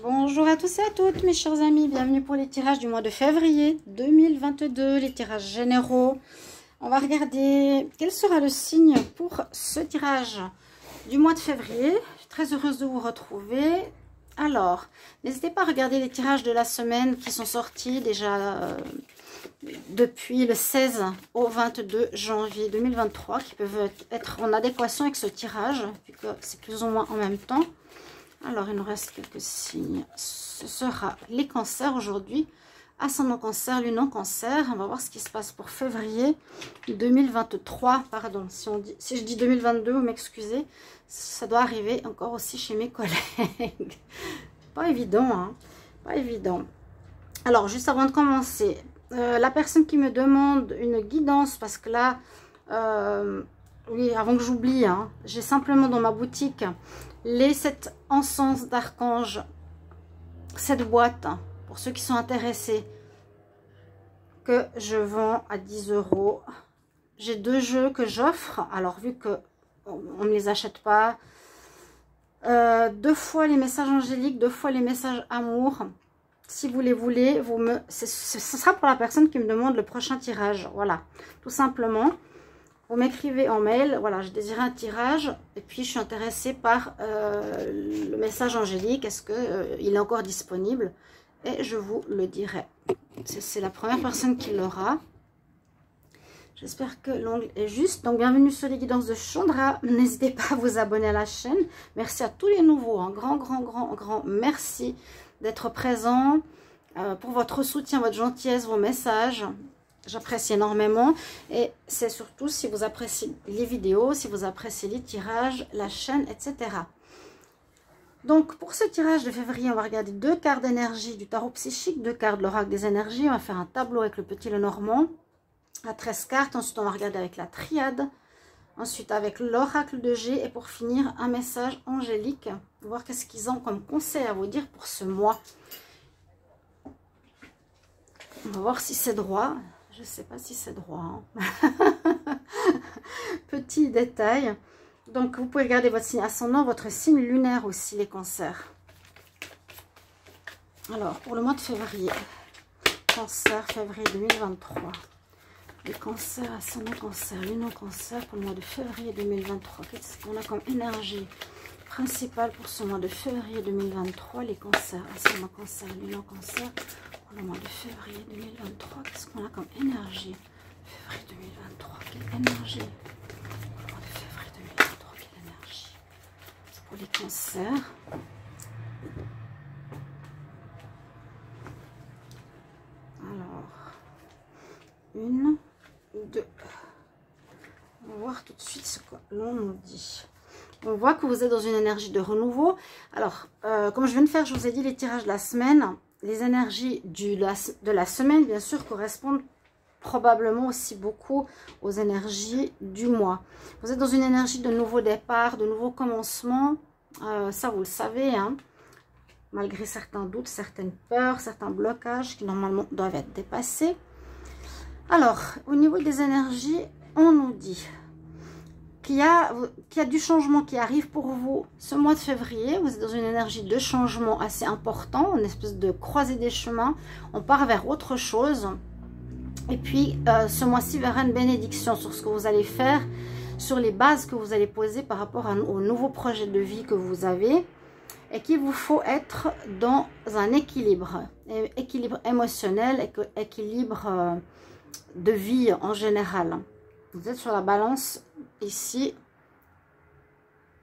Bonjour à tous et à toutes mes chers amis, bienvenue pour les tirages du mois de février 2022, les tirages généraux. On va regarder quel sera le signe pour ce tirage du mois de février. Je suis très heureuse de vous retrouver. Alors, n'hésitez pas à regarder les tirages de la semaine qui sont sortis déjà depuis le 16 au 22 janvier 2023, qui peuvent être en adéquation avec ce tirage, puisque c'est plus ou moins en même temps. Alors, il nous reste quelques signes. Ce sera les cancers aujourd'hui. Ascendant cancer, lune en cancer. On va voir ce qui se passe pour février 2023. Pardon, si je dis 2022, vous m'excusez. Ça doit arriver encore aussi chez mes collègues. Pas évident, hein. Pas évident. Alors, juste avant de commencer, la personne qui me demande une guidance, parce que là, oui, avant que j'oublie, hein, j'ai simplement dans ma boutique les 7 encens d'archange, cette boîte, hein, pour ceux qui sont intéressés, que je vends à 10 €. J'ai 2 jeux que j'offre. Alors, vu que on ne me les achète pas, 2 fois les messages angéliques, 2 fois les messages amour. Si vous les voulez, ce sera pour la personne qui me demande le prochain tirage. Voilà, tout simplement. Vous m'écrivez en mail, voilà, je désire un tirage et puis je suis intéressée par le message angélique, est-ce qu'il est encore disponible? Et je vous le dirai. C'est la première personne qui l'aura. J'espère que l'ongle est juste. Donc, bienvenue sur les guidances de Chandra. N'hésitez pas à vous abonner à la chaîne. Merci à tous les nouveaux. Un grand merci d'être présents, pour votre soutien, votre gentillesse, vos messages. J'apprécie énormément. Et c'est surtout si vous appréciez les vidéos, si vous appréciez les tirages, la chaîne, etc. Donc, pour ce tirage de février, on va regarder 2 cartes d'énergie du tarot psychique, 2 cartes de l'oracle des énergies. On va faire un tableau avec le petit Lenormand à 13 cartes. Ensuite, on va regarder avec la triade. Ensuite, avec l'oracle de G. Et pour finir, un message angélique. Voir qu'est-ce qu'ils ont comme conseil à vous dire pour ce mois. On va voir si c'est droit. Je ne sais pas si c'est droit. Hein. Petit détail. Donc, vous pouvez regarder votre signe ascendant, votre signe lunaire aussi, les cancers. Alors, pour le mois de février. Cancer, février 2023. Les cancers, ascendant cancer, lune en cancer pour le mois de février 2023. Qu'est-ce qu'on a comme énergie principale pour ce mois de février 2023? Les cancers, ascendant cancer, lune en cancer. Pour le mois de février 2023, qu'est-ce qu'on a comme énergie? Février 2023, quelle énergie? Pour le mois de février 2023, quelle énergie? Pour les cancers. Alors, 1, 2. On va voir tout de suite ce que l'on nous dit. On voit que vous êtes dans une énergie de renouveau. Alors, comme je viens de faire, je vous ai dit les tirages de la semaine. Les énergies de la semaine, bien sûr, correspondent probablement aussi beaucoup aux énergies du mois. Vous êtes dans une énergie de nouveau départ, de nouveau commencement. Ça, vous le savez, hein. Malgré certains doutes, certaines peurs, certains blocages qui normalement doivent être dépassés. Alors, au niveau des énergies, on nous dit qu'il y a du changement qui arrive pour vous ce mois de février. Vous êtes dans une énergie de changement assez important, une espèce de croisée des chemins. On part vers autre chose. Et puis, ce mois-ci verra une bénédiction sur ce que vous allez faire, sur les bases que vous allez poser par rapport au nouveau projet de vie que vous avez. Et qu'il vous faut être dans un équilibre émotionnel, équilibre de vie en général. Vous êtes sur la balance ici.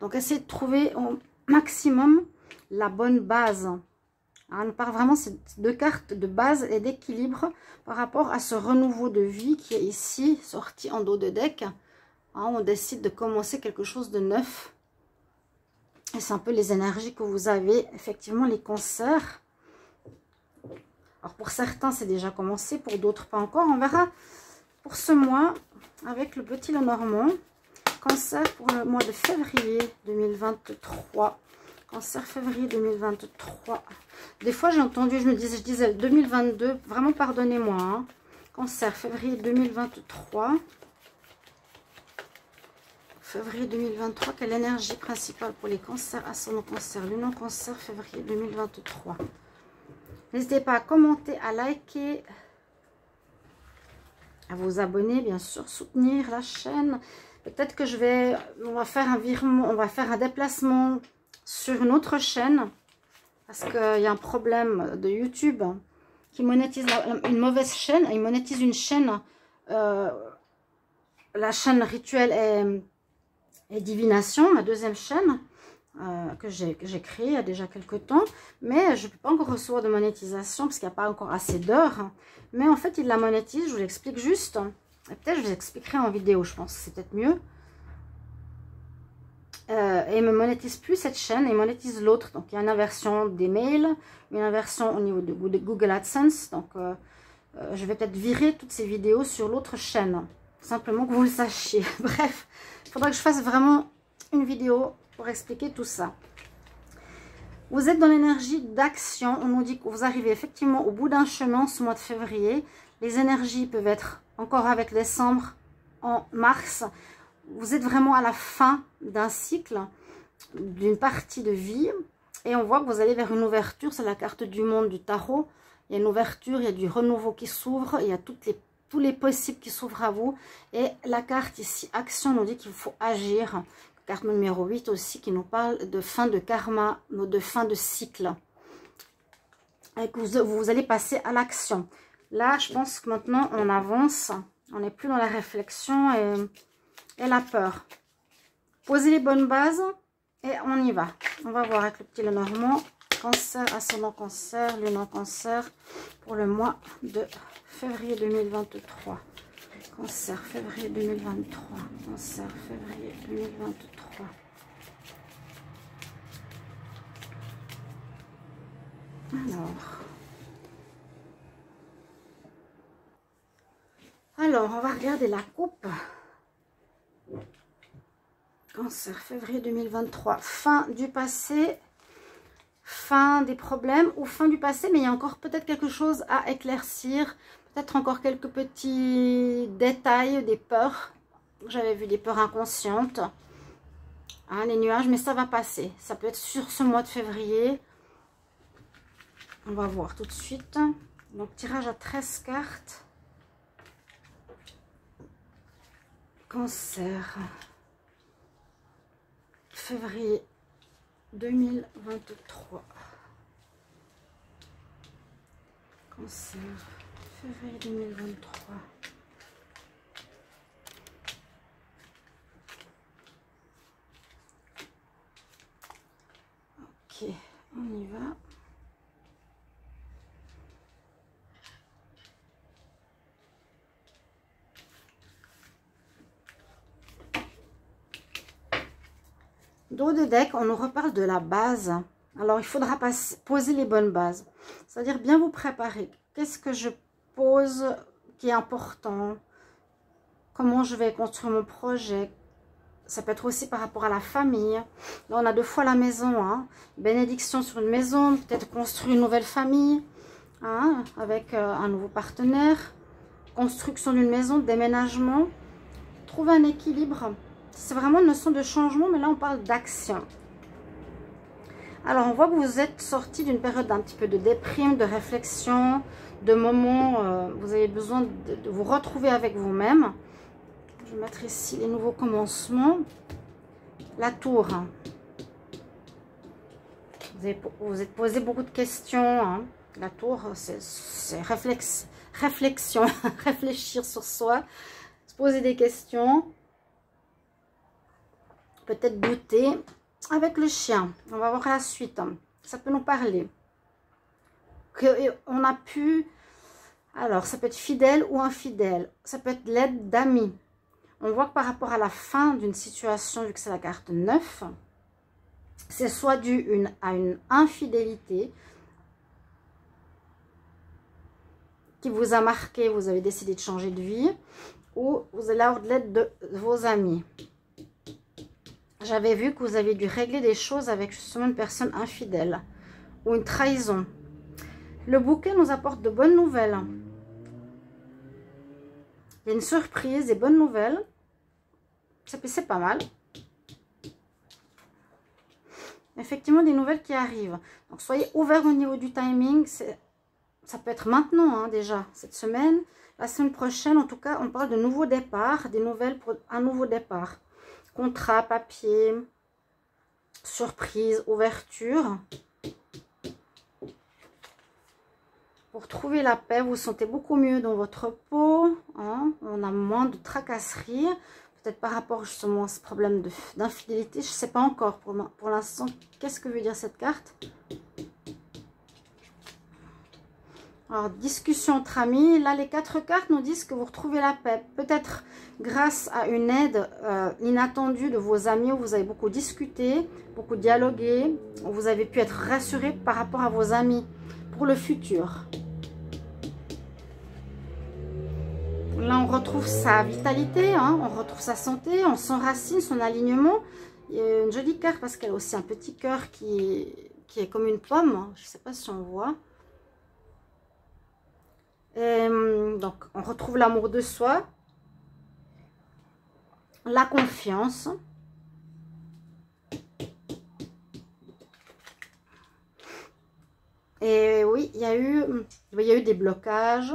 Donc, essayez de trouver au maximum la bonne base. Hein, on parle vraiment de 2 cartes de base et d'équilibre par rapport à ce renouveau de vie qui est ici, sorti en dos de deck. Hein, on décide de commencer quelque chose de neuf. Et c'est un peu les énergies que vous avez, effectivement, les cancers. Alors, pour certains, c'est déjà commencé, pour d'autres, pas encore. On verra pour ce mois avec le petit Lenormand. Cancer pour le mois de février 2023. Cancer février 2023. Des fois, j'ai entendu, je disais 2022. Vraiment, pardonnez-moi. Hein. Cancer février 2023. février 2023, quelle énergie principale pour les cancers, ascendant cancer, lune en cancer, février 2023. N'hésitez pas à commenter, à liker, à vous abonner, bien sûr, soutenir la chaîne. Peut-être que on va faire un virement, on va faire un déplacement sur une autre chaîne. Parce qu'il y a un problème de YouTube qui monétise une mauvaise chaîne. Il monétise une chaîne, la chaîne Rituel et Divination, ma deuxième chaîne. Que j'ai créé il y a déjà quelques temps, mais je ne peux pas encore recevoir de monétisation parce qu'il n'y a pas encore assez d'heures. Mais en fait, il la monétise, je vous l'explique juste. Et peut-être je vous expliquerai en vidéo, je pense que c'est peut-être mieux. Et il ne me monétise plus cette chaîne, il monétise l'autre. Donc il y a une inversion des mails, une inversion au niveau de Google AdSense. Donc je vais peut-être virer toutes ces vidéos sur l'autre chaîne. Simplement que vous le sachiez. Bref, il faudra que je fasse vraiment une vidéo pour expliquer tout ça. Vous êtes dans l'énergie d'action. On nous dit que vous arrivez effectivement au bout d'un chemin ce mois de février. Les énergies peuvent être encore avec décembre, en mars. Vous êtes vraiment à la fin d'un cycle, d'une partie de vie. Et on voit que vous allez vers une ouverture. C'est la carte du monde du tarot. Il y a une ouverture, il y a du renouveau qui s'ouvre. Il y a tous les possibles qui s'ouvrent à vous. Et la carte ici, action, nous dit qu'il faut agir. Carte numéro 8 aussi qui nous parle de fin de karma, de fin de cycle. Et que vous allez passer à l'action. Là, je pense que maintenant, on avance. On n'est plus dans la réflexion et la peur. Posez les bonnes bases et on y va. On va voir avec le petit Lenormand. Cancer, ascendant cancer, lune en cancer pour le mois de février 2023. Cancer, février 2023. Cancer, février 2023. Alors, on va regarder la coupe. Cancer, février 2023. Fin du passé, fin des problèmes ou fin du passé, mais il y a encore peut-être quelque chose à éclaircir. Peut-être encore quelques petits détails, des peurs. J'avais vu des peurs inconscientes. Hein, les nuages, mais ça va passer. Ça peut être sur ce mois de février. On va voir tout de suite. Donc, tirage à 13 cartes. Cancer. Février 2023. Cancer. Février 2023. Ok, on y va. Dos de deck, on nous reparle de la base. Alors, il faudra poser les bonnes bases. C'est-à-dire bien vous préparer. Qu'est-ce que je pose qui est important? Comment je vais construire mon projet? Ça peut être aussi par rapport à la famille. Là, on a deux fois la maison. Hein. Bénédiction sur une maison. Peut-être construire une nouvelle famille. Hein, avec un nouveau partenaire. Construction d'une maison. Déménagement. Trouver un équilibre. C'est vraiment une notion de changement. Mais là, on parle d'action. Alors, on voit que vous êtes sorti d'une période un petit peu de déprime, de réflexion, de moments où vous avez besoin de vous retrouver avec vous-même. Je vais mettre ici les nouveaux commencements. La tour. Vous êtes posé beaucoup de questions. Hein. La tour, c'est réflexion, réfléchir sur soi, se poser des questions, peut-être douter. Avec le chien, on va voir la suite. Ça peut nous parler. On a pu... Alors, ça peut être fidèle ou infidèle. Ça peut être l'aide d'amis. On voit que par rapport à la fin d'une situation, vu que c'est la carte 9, c'est soit dû à une infidélité qui vous a marqué, vous avez décidé de changer de vie, ou vous allez avoir de l'aide de vos amis. J'avais vu que vous aviez dû régler des choses avec justement une personne infidèle ou une trahison. Le bouquet nous apporte de bonnes nouvelles. Il y a une surprise, des bonnes nouvelles. C'est pas mal. effectivement des nouvelles qui arrivent. Donc soyez ouverts au niveau du timing. Ça peut être maintenant, hein, déjà, cette semaine. La semaine prochaine, en tout cas, on parle de nouveaux départs, des nouvelles pour un nouveau départ. Contrat, papier, surprise, ouverture. Pour trouver la paix, vous vous sentez beaucoup mieux dans votre peau. Hein, on a moins de tracasseries. Peut-être par rapport justement à ce problème d'infidélité. Je ne sais pas encore pour l'instant qu'est-ce que veut dire cette carte. Alors, discussion entre amis. Là, les 4 cartes nous disent que vous retrouvez la paix. Peut-être grâce à une aide inattendue de vos amis où vous avez beaucoup discuté, beaucoup dialogué, où vous avez pu être rassuré par rapport à vos amis pour le futur. Là, on retrouve sa vitalité, hein, on retrouve sa santé, on s'enracine, son alignement. Il y a une jolie carte parce qu'elle a aussi un petit cœur qui est comme une pomme. Je ne sais pas si on voit. Et, donc, on retrouve l'amour de soi, la confiance. Et oui, il y a eu des blocages.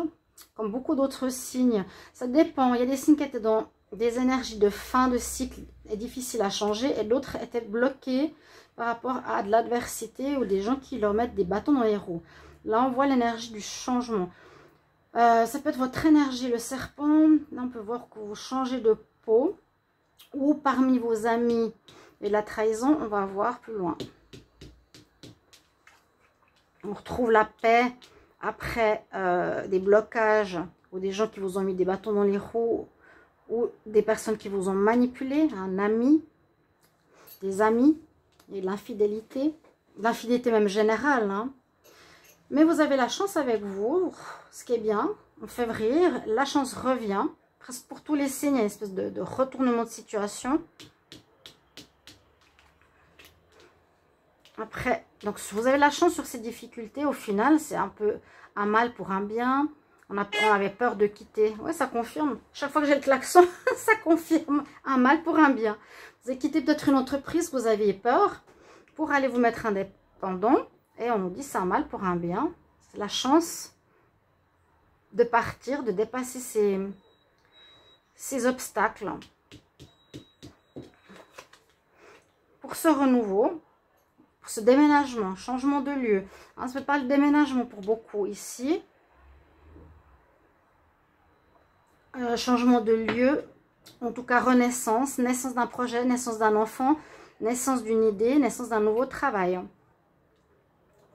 Comme beaucoup d'autres signes, ça dépend. Il y a des signes qui étaient dans des énergies de fin de cycle et difficiles à changer, et d'autres étaient bloqués par rapport à de l'adversité ou des gens qui leur mettent des bâtons dans les roues. Là, on voit l'énergie du changement. Ça peut être votre énergie, le serpent. Là, on peut voir que vous changez de peau, ou parmi vos amis et la trahison, on va voir plus loin. On retrouve la paix. Après des blocages ou des gens qui vous ont mis des bâtons dans les roues ou des personnes qui vous ont manipulé, un ami, des amis et l'infidélité même générale. Hein. Mais vous avez la chance avec vous, ce qui est bien, en février, la chance revient. Presque pour tous les signes, il y a une espèce de retournement de situation. Après, donc vous avez la chance sur ces difficultés. Au final, c'est un peu un mal pour un bien. On avait peur de quitter. Ouais, ça confirme. Chaque fois que j'ai le klaxon, ça confirme. Un mal pour un bien. Vous avez quitté peut-être une entreprise, vous aviez peur pour aller vous mettre indépendant. Et on nous dit c'est un mal pour un bien. C'est la chance de partir, de dépasser ces obstacles. Pour ce renouveau. Ce déménagement, changement de lieu. Hein, ça ne fait pas le déménagement pour beaucoup ici. Changement de lieu, en tout cas renaissance, naissance d'un projet, naissance d'un enfant, naissance d'une idée, naissance d'un nouveau travail.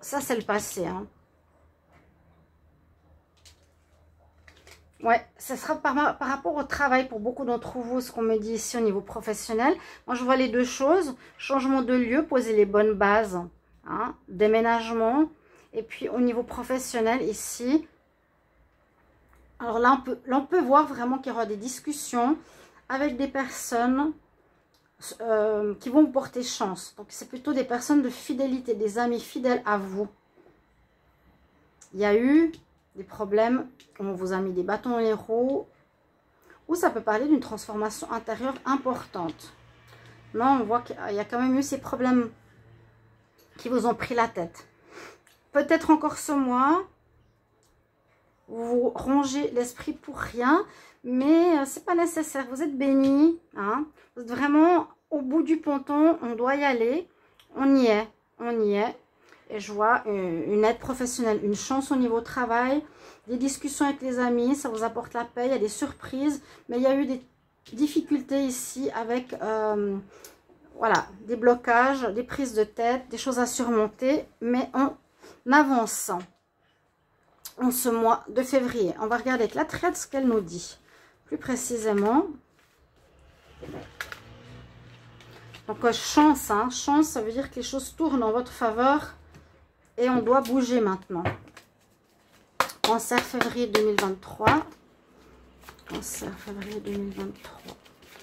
Ça, c'est le passé. Hein. Ouais, ce sera par rapport au travail pour beaucoup d'entre vous, ce qu'on me dit ici au niveau professionnel. Moi, je vois les deux choses. Changement de lieu, poser les bonnes bases. Hein, déménagement. Et puis, au niveau professionnel, ici. Alors là, on peut voir vraiment qu'il y aura des discussions avec des personnes qui vont vous porter chance. Donc, c'est plutôt des personnes de fidélité, des amis fidèles à vous. Il y a eu des problèmes, on vous a mis des bâtons dans les roues, ou ça peut parler d'une transformation intérieure importante. Non, on voit qu'il y a quand même eu ces problèmes qui vous ont pris la tête. Peut-être encore ce mois, vous rongez l'esprit pour rien, mais c'est pas nécessaire. Vous êtes bénis, hein, vous êtes vraiment au bout du ponton, on doit y aller, on y est, on y est. Et je vois une aide professionnelle, une chance au niveau travail, des discussions avec les amis, ça vous apporte la paix, il y a des surprises. Mais il y a eu des difficultés ici avec voilà, des blocages, des prises de tête, des choses à surmonter. Mais on avance en ce mois de février. On va regarder avec la traite ce qu'elle nous dit. Plus précisément. Donc chance, hein, chance, ça veut dire que les choses tournent en votre faveur. Et on doit bouger maintenant. Cancer, février 2023. Cancer, février 2023.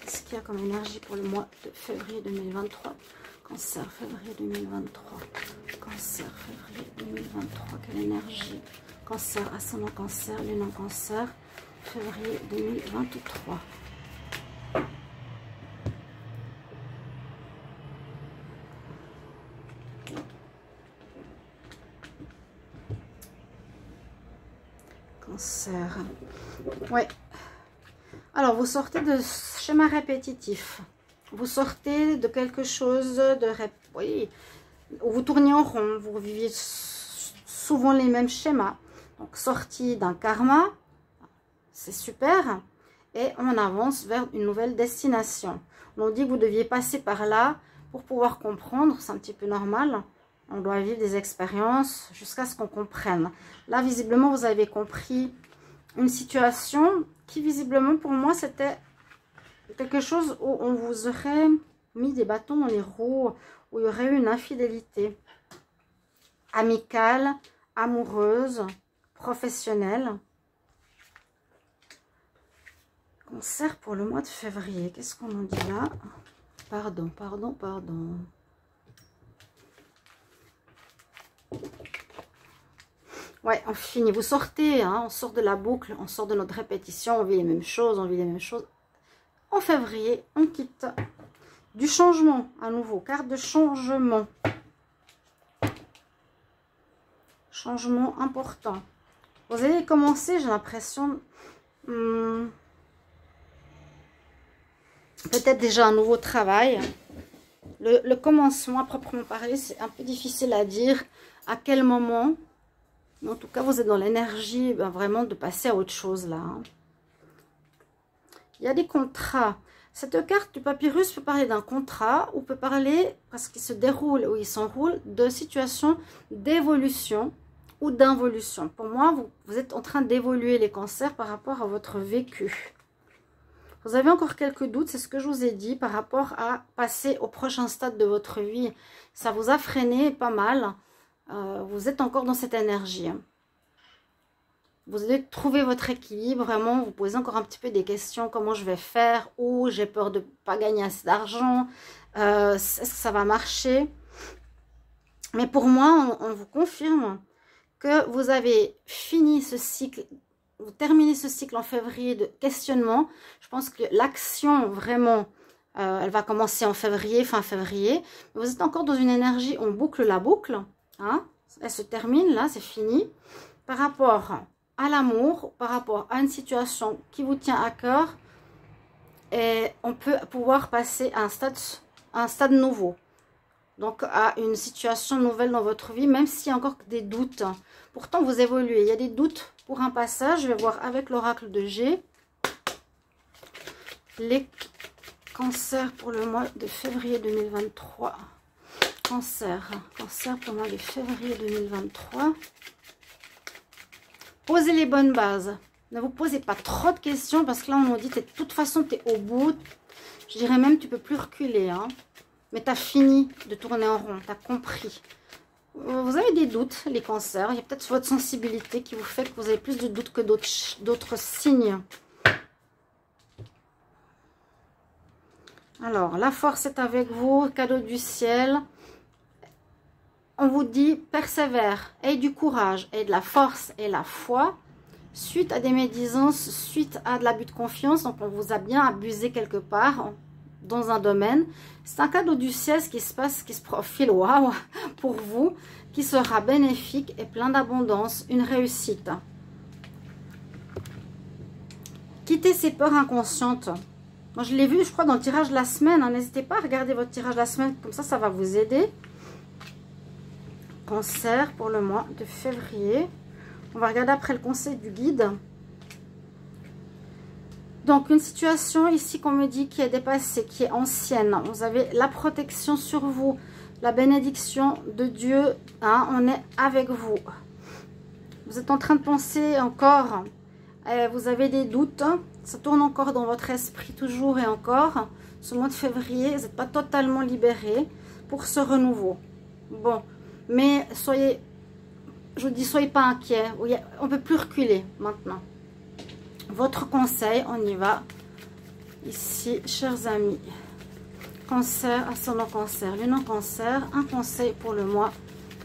Qu'est-ce qu'il y a comme énergie pour le mois de février 2023? Cancer, février 2023. Cancer, février 2023. Quelle énergie? Cancer, ascendant cancer, lune en cancer. Février 2023. Cancer. Ouais. Alors, vous sortez de schéma répétitif. Vous sortez de quelque chose de... Oui, vous tournez en rond. Vous viviez souvent les mêmes schémas. Donc, sortie d'un karma. C'est super. Et on avance vers une nouvelle destination. On dit que vous deviez passer par là pour pouvoir comprendre. C'est un petit peu normal. On doit vivre des expériences jusqu'à ce qu'on comprenne. Là, visiblement, vous avez compris une situation qui, visiblement, pour moi, c'était quelque chose où on vous aurait mis des bâtons dans les roues, où il y aurait eu une infidélité amicale, amoureuse, professionnelle. Cancer pour le mois de février. Qu'est-ce qu'on en dit là? Pardon. Ouais, on finit. Vous sortez, hein, on sort de la boucle, on sort de notre répétition, on vit les mêmes choses, En février, on quitte. Du changement, à nouveau. Carte de changement. Changement important. Vous allez commencer, j'ai l'impression... peut-être déjà un nouveau travail. Le commencement, à proprement parler, c'est un peu difficile à dire. À quel moment? En tout cas, vous êtes dans l'énergie vraiment de passer à autre chose là. Hein. Il y a des contrats. Cette carte du papyrus peut parler d'un contrat ou peut parler, parce qu'il se déroule ou il s'enroule, de situations d'évolution ou d'involution. Pour moi, vous êtes en train d'évoluer les cancers par rapport à votre vécu. Vous avez encore quelques doutes, c'est ce que je vous ai dit, par rapport à passer au prochain stade de votre vie. Ça vous a freiné pas mal. Vous êtes encore dans cette énergie. Vous allez trouver votre équilibre, vraiment. Vous posez encore un petit peu des questions. Comment je vais faire? Ou j'ai peur de ne pas gagner assez d'argent? Est-ce que ça va marcher? Mais pour moi, on vous confirme que vous avez fini ce cycle. Vous terminez ce cycle en février de questionnement. Je pense que l'action, vraiment, elle va commencer en février, fin février. Vous êtes encore dans une énergie, on boucle la boucle. Hein? Elle se termine, là, c'est fini. Par rapport à l'amour, par rapport à une situation qui vous tient à cœur, et on peut pouvoir passer à un stade nouveau. Donc, à une situation nouvelle dans votre vie, même s'il y a encore des doutes. Pourtant, vous évoluez. Il y a des doutes pour un passage. Je vais voir avec l'oracle de G. Les cancers pour le mois de février 2023. Cancer pour le mois de février 2023. Posez les bonnes bases. Ne vous posez pas trop de questions parce que là, on nous dit, de toute façon, tu es au bout. Je dirais même, tu ne peux plus reculer. Hein. Mais tu as fini de tourner en rond, tu as compris. Vous avez des doutes, les cancers. Il y a peut-être votre sensibilité qui vous fait que vous avez plus de doutes que d'autres signes. Alors, la force est avec vous, cadeau du ciel. On vous dit, persévère, aie du courage, aie de la force et la foi. Suite à des médisances, suite à de l'abus de confiance, donc on vous a bien abusé quelque part dans un domaine. C'est un cadeau du ciel qui se passe, qui se profile, waouh, pour vous, qui sera bénéfique et plein d'abondance, une réussite. Quittez ces peurs inconscientes. Moi, je l'ai vu, je crois, dans le tirage de la semaine. Hein. N'hésitez pas à regarder votre tirage de la semaine, comme ça va vous aider. Cancer pour le mois de février. On va regarder après le conseil du guide. Donc, une situation ici qu'on me dit qui est dépassée, qui est ancienne. Vous avez la protection sur vous, la bénédiction de Dieu. Hein, on est avec vous. Vous êtes en train de penser encore. Vous avez des doutes. Ça tourne encore dans votre esprit toujours et encore. Ce mois de février, vous n'êtes pas totalement libéré pour ce renouveau. Bon, mais soyez, je vous dis, soyez pas inquiets. On ne peut plus reculer maintenant. Votre conseil, on y va. Ici, chers amis. Cancer, ascendant cancer, lune en cancer. Un conseil pour le mois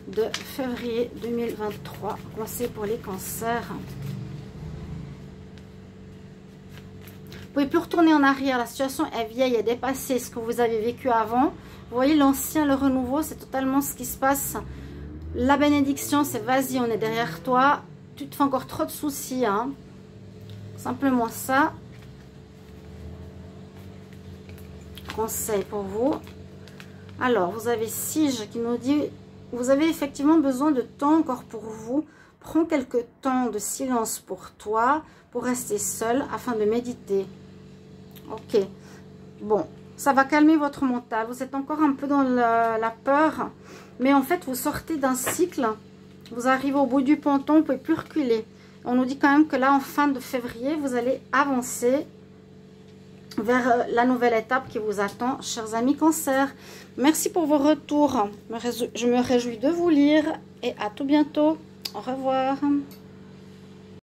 de février 2023. Conseil pour les cancers. Vous ne pouvez plus retourner en arrière. La situation est vieille, est dépassée. Ce que vous avez vécu avant. Vous voyez, l'ancien, le renouveau, c'est totalement ce qui se passe. La bénédiction, c'est vas-y, on est derrière toi. tu te fais encore trop de soucis, hein. Simplement ça. Conseil pour vous. Alors, vous avez Sige qui nous dit, vous avez effectivement besoin de temps encore pour vous. Prends quelques temps de silence pour toi, pour rester seul afin de méditer. Ok. Bon, ça va calmer votre mental. Vous êtes encore un peu dans la peur, mais en fait, vous sortez d'un cycle. Vous arrivez au bout du ponton, vous ne pouvez plus reculer. On nous dit quand même que là, en fin de février, vous allez avancer vers la nouvelle étape qui vous attend, chers amis Cancer. Merci pour vos retours. Je me réjouis de vous lire et à tout bientôt. Au revoir.